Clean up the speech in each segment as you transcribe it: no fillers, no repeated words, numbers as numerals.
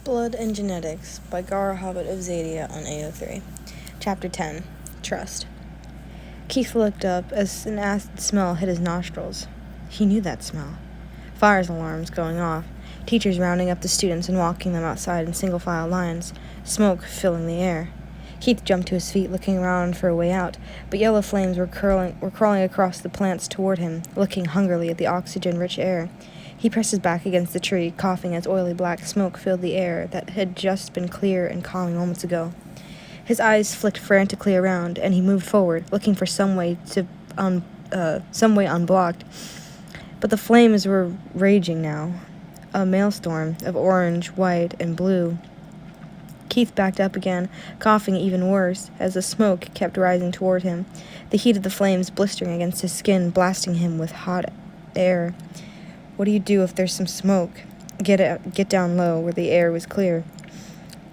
Blood and Genetics by Gara Hobbit of Zadia on AO3. Chapter 10. Trust. Keith looked up as an acid smell hit his nostrils. He knew that smell. Fire alarms going off, teachers rounding up the students and walking them outside in single-file lines, smoke filling the air. Keith jumped to his feet, looking around for a way out, but yellow flames were crawling across the plants toward him, looking hungrily at the oxygen-rich air. He pressed his back against the tree, coughing as oily black smoke filled the air that had just been clear and calming moments ago. His eyes flicked frantically around, and he moved forward, looking for some way unblocked. But the flames were raging now, a maelstrom of orange, white, and blue. Keith backed up again, coughing even worse, as the smoke kept rising toward him, the heat of the flames blistering against his skin, blasting him with hot air. What do you do if there's some smoke? Get down low, where the air was clear.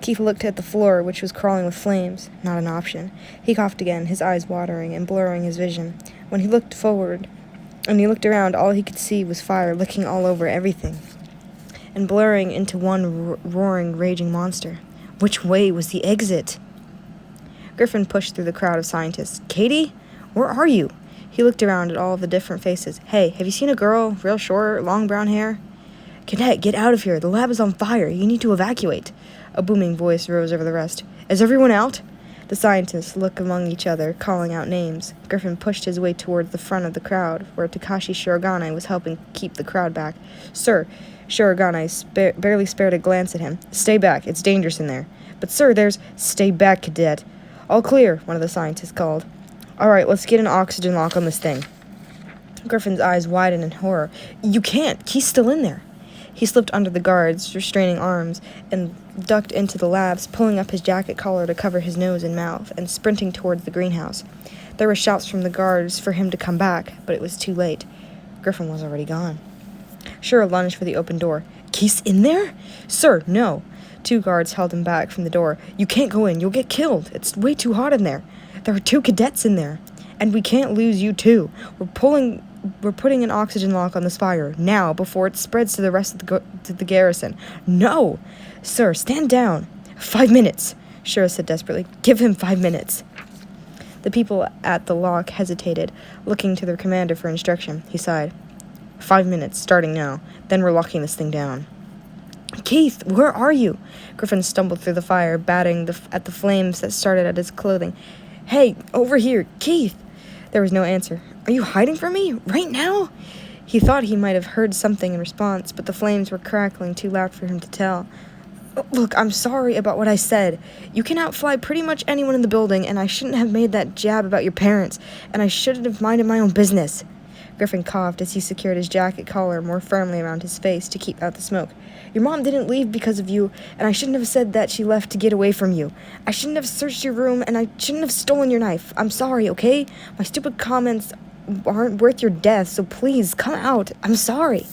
Keith looked at the floor, which was crawling with flames. Not an option. He coughed again, his eyes watering and blurring his vision. When he looked around, all he could see was fire licking all over everything, and blurring into one roaring, raging monster. Which way was the exit? Griffin pushed through the crowd of scientists. Katie? Where are you? He looked around at all of the different faces. Hey, have you seen a girl? Real short, long brown hair? Cadet, get out of here. The lab is on fire. You need to evacuate. A booming voice rose over the rest. Is everyone out? The scientists looked among each other, calling out names. Griffin pushed his way toward the front of the crowd, where Takashi Shirogane was helping keep the crowd back. Sir, Shirogane barely spared a glance at him. Stay back. It's dangerous in there. But sir, there's... Stay back, cadet. All clear, one of the scientists called. All right, let's get an oxygen lock on this thing. Griffin's eyes widened in horror. You can't. He's still in there. He slipped under the guards' restraining arms and ducked into the labs, pulling up his jacket collar to cover his nose and mouth, and sprinting towards the greenhouse. There were shouts from the guards for him to come back, but it was too late. Griffin was already gone. Shura lunged for the open door. Keith's in there? Sir, no. 2 guards held him back from the door. You can't go in. You'll get killed. It's way too hot in there. There are 2 cadets in there. And we can't lose you, too. We're putting an oxygen lock on this fire, now, before it spreads to the rest of the garrison. No! Sir, stand down. 5 minutes, Shura said desperately. Give him 5 minutes. The people at the lock hesitated, looking to their commander for instruction. He sighed. 5 minutes, starting now. Then we're locking this thing down. Keith, where are you? Griffin stumbled through the fire, batting at the flames that started at his clothing. Hey, over here, Keith! There was no answer. Are you hiding from me? Right now? He thought he might have heard something in response, but the flames were crackling too loud for him to tell. Look, I'm sorry about what I said. You can outfly pretty much anyone in the building, and I shouldn't have made that jab about your parents, and I shouldn't have minded my own business. Griffin coughed as he secured his jacket collar more firmly around his face to keep out the smoke. Your mom didn't leave because of you, and I shouldn't have said that she left to get away from you. I shouldn't have searched your room, and I shouldn't have stolen your knife. I'm sorry, okay? My stupid comments aren't worth your death, so please, come out. I'm sorry.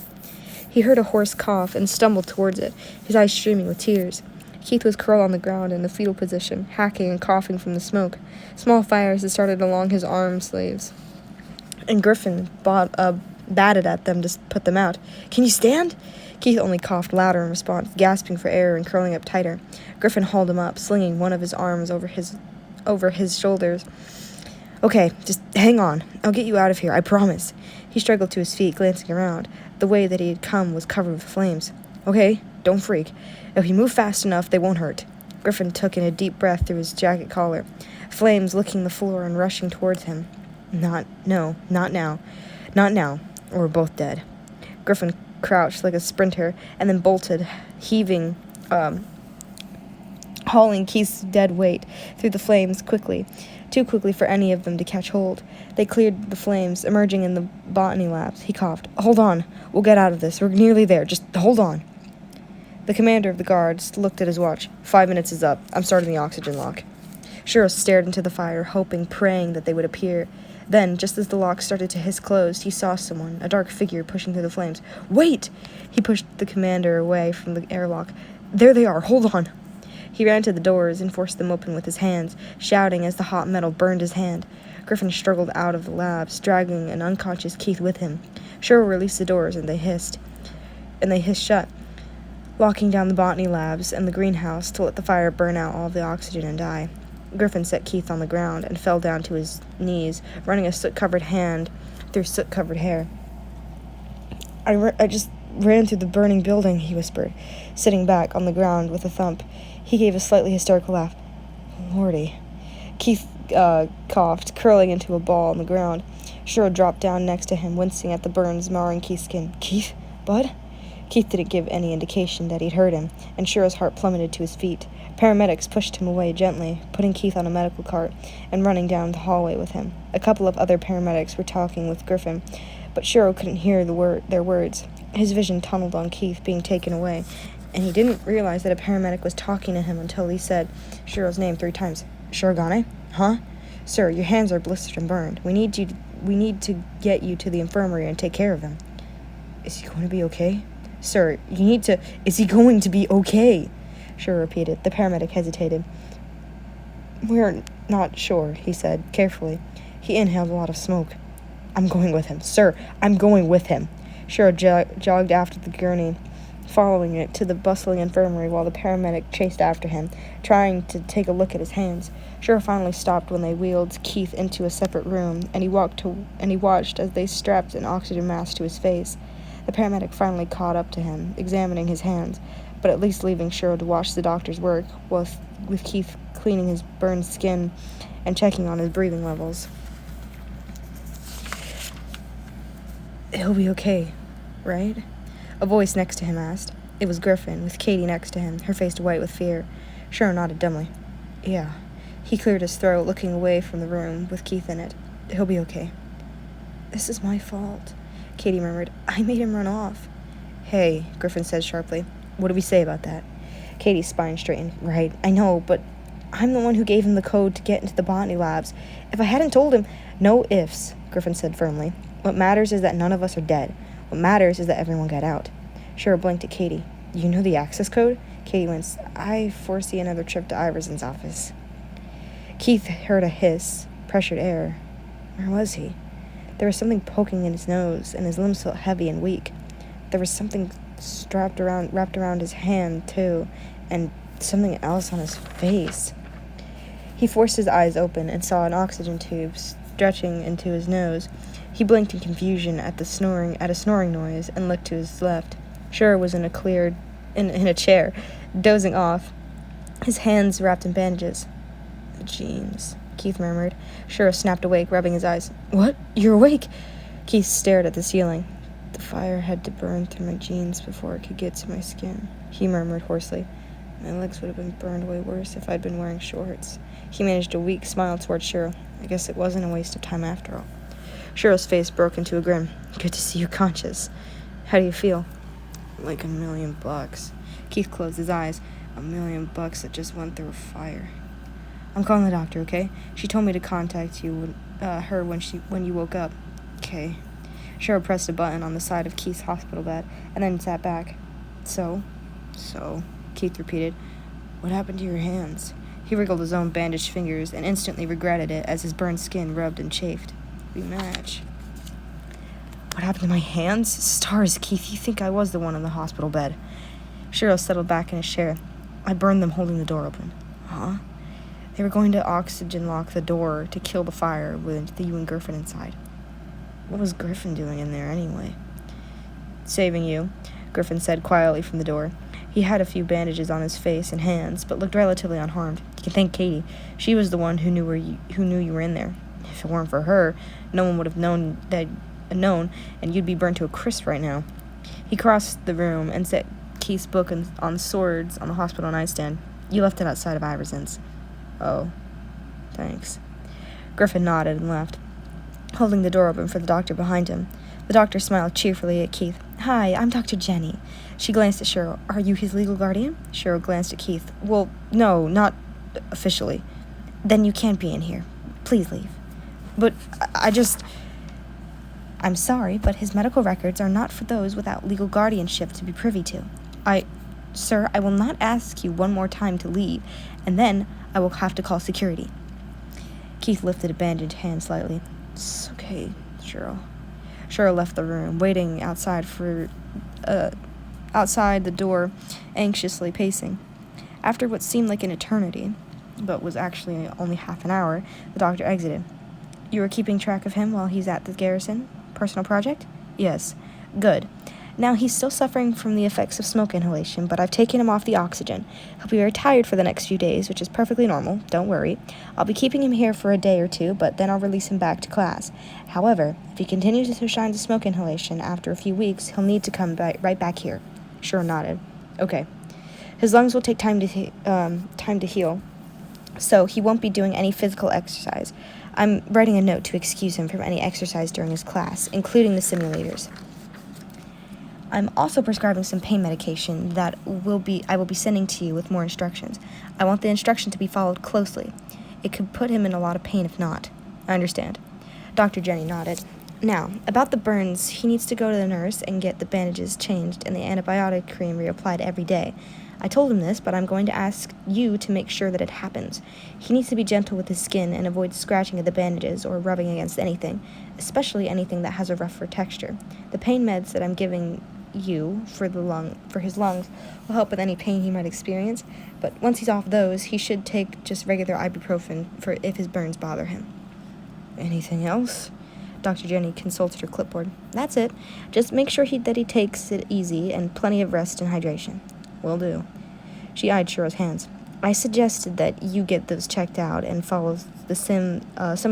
He heard a hoarse cough and stumbled towards it, his eyes streaming with tears. Keith was curled on the ground in the fetal position, hacking and coughing from the smoke. Small fires had started along his arm sleeves, and Griffin batted at them to put them out. Can you stand? Keith only coughed louder in response, gasping for air and curling up tighter. Griffin hauled him up, slinging one of his arms over his shoulders. Okay, just hang on. I'll get you out of here, I promise. He struggled to his feet, glancing around. The way that he had come was covered with flames. Okay, don't freak. If you move fast enough, they won't hurt. Griffin took in a deep breath through his jacket collar, flames licking the floor and rushing towards him. Not now. Not now, or we're both dead. Griffin crouched like a sprinter and then bolted, hauling Keith's dead weight through the flames quickly, too quickly for any of them to catch hold. They cleared the flames, emerging in the botany labs. He coughed. Hold on. We'll get out of this. We're nearly there. Just hold on. The commander of the guards looked at his watch. 5 minutes is up. I'm starting the oxygen lock. Shura stared into the fire, hoping, praying that they would appear. Then, just as the lock started to hiss closed, he saw someone, a dark figure, pushing through the flames. Wait! He pushed the commander away from the airlock. There they are. Hold on. He ran to the doors and forced them open with his hands, shouting as the hot metal burned his hand. Griffin struggled out of the labs, dragging an unconscious Keith with him. Shura released the doors, and they hissed shut. locking down the botany labs and the greenhouse to let the fire burn out all the oxygen and die. Griffin set Keith on the ground and fell down to his knees, running a soot-covered hand through soot-covered hair. I just ran through the burning building, he whispered, sitting back on the ground with a thump. He gave a slightly hysterical laugh. Lordy. Keith coughed, curling into a ball on the ground. Cheryl dropped down next to him, wincing at the burns marring Keith's skin. Keith? Bud? Keith didn't give any indication that he'd heard him, and Cheryl's heart plummeted to his feet. Paramedics pushed him away gently, putting Keith on a medical cart and running down the hallway with him. A couple of other paramedics were talking with Griffin, but Cheryl couldn't hear their words. His vision tunneled on Keith being taken away, and he didn't realize that a paramedic was talking to him until he said Cheryl's name 3 times. Shirogane? Huh? Sir, your hands are blistered and burned. We need to get you to the infirmary and take care of him. Is he going to be okay? Sir, is he going to be okay? Cheryl repeated. The paramedic hesitated. We're not sure, he said, carefully. He inhaled a lot of smoke. I'm going with him. Sir, I'm going with him. Cheryl jogged after the gurney, following it to the bustling infirmary while the paramedic chased after him, trying to take a look at his hands. Cheryl finally stopped when they wheeled Keith into a separate room, and he watched as they strapped an oxygen mask to his face. The paramedic finally caught up to him, examining his hands, but at least leaving Cheryl to watch the doctor's work, with Keith cleaning his burned skin and checking on his breathing levels. He'll be okay, right? A voice next to him asked. It was Griffin, with Katie next to him, her face white with fear. Cheryl nodded dumbly. Yeah. He cleared his throat, looking away from the room with Keith in it. He'll be okay. This is my fault, Katie murmured. I made him run off. Hey, Griffin said sharply. What do we say about that? Katie's spine straightened. Right, I know, but I'm the one who gave him the code to get into the botany labs. If I hadn't told him... No ifs, Griffin said firmly. What matters is that none of us are dead. What matters is that everyone got out. Cheryl blinked at Katie. You know the access code? Katie winced. I foresee another trip to Iverson's office. Keith heard a hiss, pressured air. Where was he? There was something poking in his nose, and his limbs felt heavy and weak. There was something wrapped around his hand, too, and something else on his face. He forced his eyes open and saw an oxygen tube stretching into his nose. He blinked in confusion at a snoring noise and looked to his left. Cheryl was in a chair, dozing off, his hands wrapped in bandages. The jeans, Keith murmured. Cheryl snapped awake, rubbing his eyes. What? You're awake? Keith stared at the ceiling. The fire had to burn through my jeans before it could get to my skin, he murmured hoarsely. My legs would have been burned way worse if I'd been wearing shorts. He managed a weak smile toward Cheryl. I guess it wasn't a waste of time after all. Cheryl's face broke into a grin. Good to see you conscious. How do you feel? Like $1 million. Keith closed his eyes. $1 million that just went through a fire. I'm calling the doctor, okay? She told me to contact her when you woke up. Okay. Cheryl pressed a button on the side of Keith's hospital bed and then sat back. So, Keith repeated. What happened to your hands? He wriggled his own bandaged fingers and instantly regretted it as his burned skin rubbed and chafed. We match. What happened to my hands? Stars, Keith, you think I was the one in the hospital bed. Cheryl settled back in his chair. I burned them holding the door open. Huh? They were going to oxygen lock the door to kill the fire with you and Griffin inside. What was Griffin doing in there anyway? Saving you, Griffin said quietly from the door. He had a few bandages on his face and hands, but looked relatively unharmed. You can thank Katie. She was the one who knew you were in there. If it weren't for her, no one would have known, and you'd be burned to a crisp right now. He crossed the room and set Keith's book on swords on the hospital nightstand. You left it outside of Iverson's. Oh, thanks. Griffin nodded and left, holding the door open for the doctor behind him. The doctor smiled cheerfully at Keith. Hi, I'm Dr. Jenny. She glanced at Cheryl. Are you his legal guardian? Cheryl glanced at Keith. Well, no, not officially. Then you can't be in here. Please leave. But I'm sorry, but his medical records are not for those without legal guardianship to be privy to. Sir, I will not ask you one more time to leave, and then I will have to call security. Keith lifted a bandaged hand slightly. It's okay, Cheryl. Cheryl left the room, waiting outside for outside the door, anxiously pacing. After what seemed like an eternity, but was actually only half an hour, the doctor exited. You were keeping track of him while he's at the garrison? Personal project? Yes. Good. Now, he's still suffering from the effects of smoke inhalation, but I've taken him off the oxygen. He'll be very tired for the next few days, which is perfectly normal. Don't worry. I'll be keeping him here for a day or two, but then I'll release him back to class. However, if he continues to show signs of smoke inhalation after a few weeks, he'll need to come right back here. Shiro nodded. Okay. His lungs will take time to heal, so he won't be doing any physical exercise. I'm writing a note to excuse him from any exercise during his class, including the simulators. I'm also prescribing some pain medication that I will be sending to you with more instructions. I want the instruction to be followed closely. It could put him in a lot of pain if not. I understand. Dr. Jenny nodded. Now, about the burns, he needs to go to the nurse and get the bandages changed and the antibiotic cream reapplied every day. I told him this, but I'm going to ask you to make sure that it happens. He needs to be gentle with his skin and avoid scratching at the bandages or rubbing against anything, especially anything that has a rougher texture. The pain meds that I'm giving you for his lungs will help with any pain he might experience, but once he's off those, he should take just regular ibuprofen for if his burns bother him. Anything else? Dr. Jenny consulted her clipboard. That's it. Just make sure that he takes it easy and plenty of rest and hydration. Will do. She eyed Shiro's hands. I suggested that you get those checked out and follow some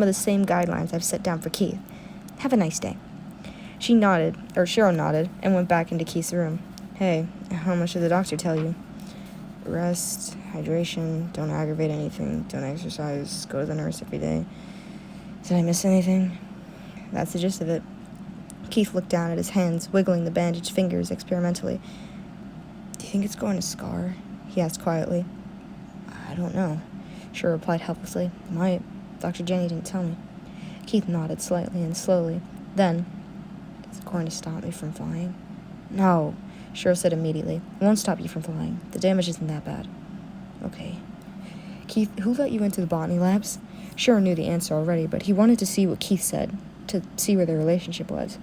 of the same guidelines I've set down for Keith. Have a nice day. Shiro nodded, and went back into Keith's room. Hey, how much did the doctor tell you? Rest, hydration, don't aggravate anything, don't exercise, go to the nurse every day. Did I miss anything? That's the gist of it. Keith looked down at his hands, wiggling the bandaged fingers experimentally. Do you think it's going to scar? He asked quietly. I don't know. Shiro replied helplessly. Might. Dr. Jenny didn't tell me. Keith nodded slightly and slowly. Then, is it going to stop me from flying? No, Shiro said immediately. It won't stop you from flying. The damage isn't that bad. Okay. Keith, who let you into the botany labs? Shiro knew the answer already, but he wanted to see what Keith said, to see where their relationship was.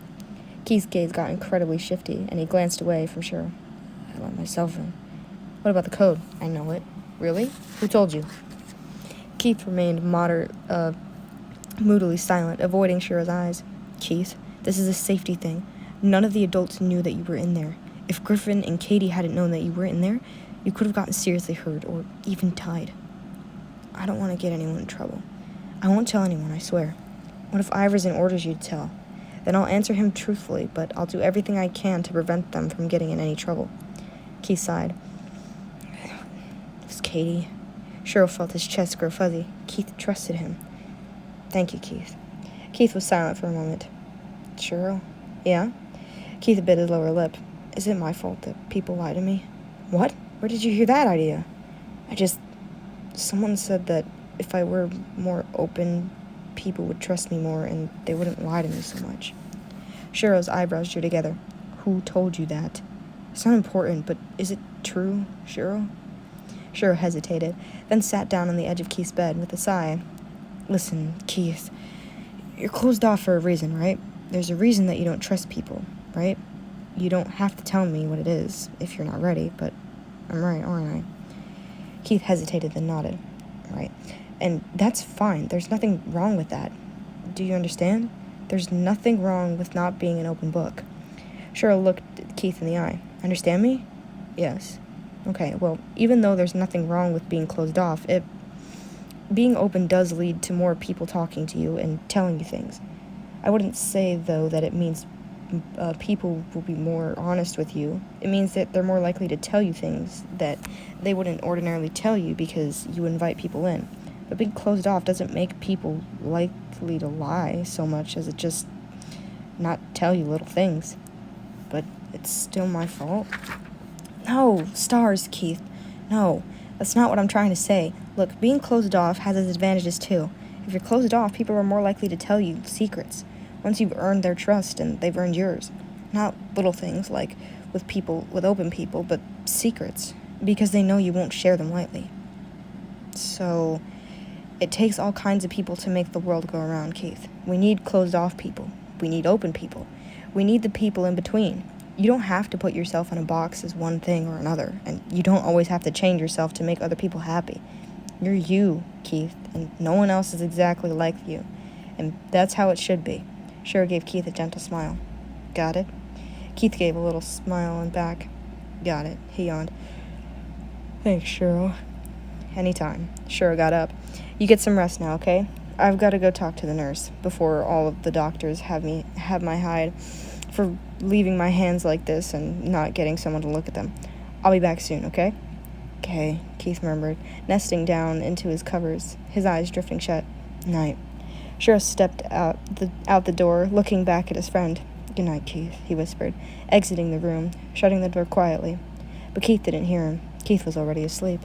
Keith's gaze got incredibly shifty, and he glanced away from Shiro. I let myself in. What about the code? I know it. Really? Who told you? Keith remained moodily silent, avoiding Shiro's eyes. Keith, this is a safety thing. None of the adults knew that you were in there. If Griffin and Katie hadn't known that you were in there, you could have gotten seriously hurt or even died. I don't want to get anyone in trouble. I won't tell anyone, I swear. What if Iverson orders you to tell? Then I'll answer him truthfully, but I'll do everything I can to prevent them from getting in any trouble. Keith sighed. It was Katie. Shiro felt his chest grow fuzzy. Keith trusted him. Thank you, Keith. Keith was silent for a moment. Shiro? Yeah? Keith bit his lower lip. Is it my fault that people lie to me? What? Where did you hear that idea? Someone said that if I were more open, people would trust me more and they wouldn't lie to me so much. Shiro's eyebrows drew together. Who told you that? It's not important, but is it true, Shiro? Shiro hesitated, then sat down on the edge of Keith's bed with a sigh. Listen, Keith, you're closed off for a reason, right? There's a reason that you don't trust people, right? You don't have to tell me what it is if you're not ready, but I'm right, aren't I? Keith hesitated, then nodded. Right. And that's fine. There's nothing wrong with that. Do you understand? There's nothing wrong with not being an open book. Shiro looked Keith in the eye. Understand me? Yes. Okay, well, even though there's nothing wrong with being closed off, being open does lead to more people talking to you and telling you things. I wouldn't say, though, that it means people will be more honest with you. It means that they're more likely to tell you things that they wouldn't ordinarily tell you because you invite people in. But being closed off doesn't make people likely to lie so much as it just not tell you little things. But it's still my fault. No, stars, Keith. No, that's not what I'm trying to say. Look, being closed off has its advantages too. If you're closed off, people are more likely to tell you secrets. Once you've earned their trust and they've earned yours. Not little things like with open people, but secrets. Because they know you won't share them lightly. So, it takes all kinds of people to make the world go around, Keith. We need closed off people. We need open people. We need the people in between. You don't have to put yourself in a box as one thing or another, and you don't always have to change yourself to make other people happy. You're you, Keith, and no one else is exactly like you, and that's how it should be. Shira gave Keith a gentle smile. Got it? Keith gave a little smile and back. Got it, he yawned. Thanks, Shira. Anytime. Shira got up. You get some rest now, okay? I've got to go talk to the nurse before all of the doctors have my hide for leaving my hands like this and not getting someone to look at them. I'll be back soon, okay? Okay, Keith murmured, nesting down into his covers, his eyes drifting shut. Night. Shira stepped out the door, looking back at his friend. Good night, Keith, he whispered, exiting the room, shutting the door quietly. But Keith didn't hear him. Keith was already asleep.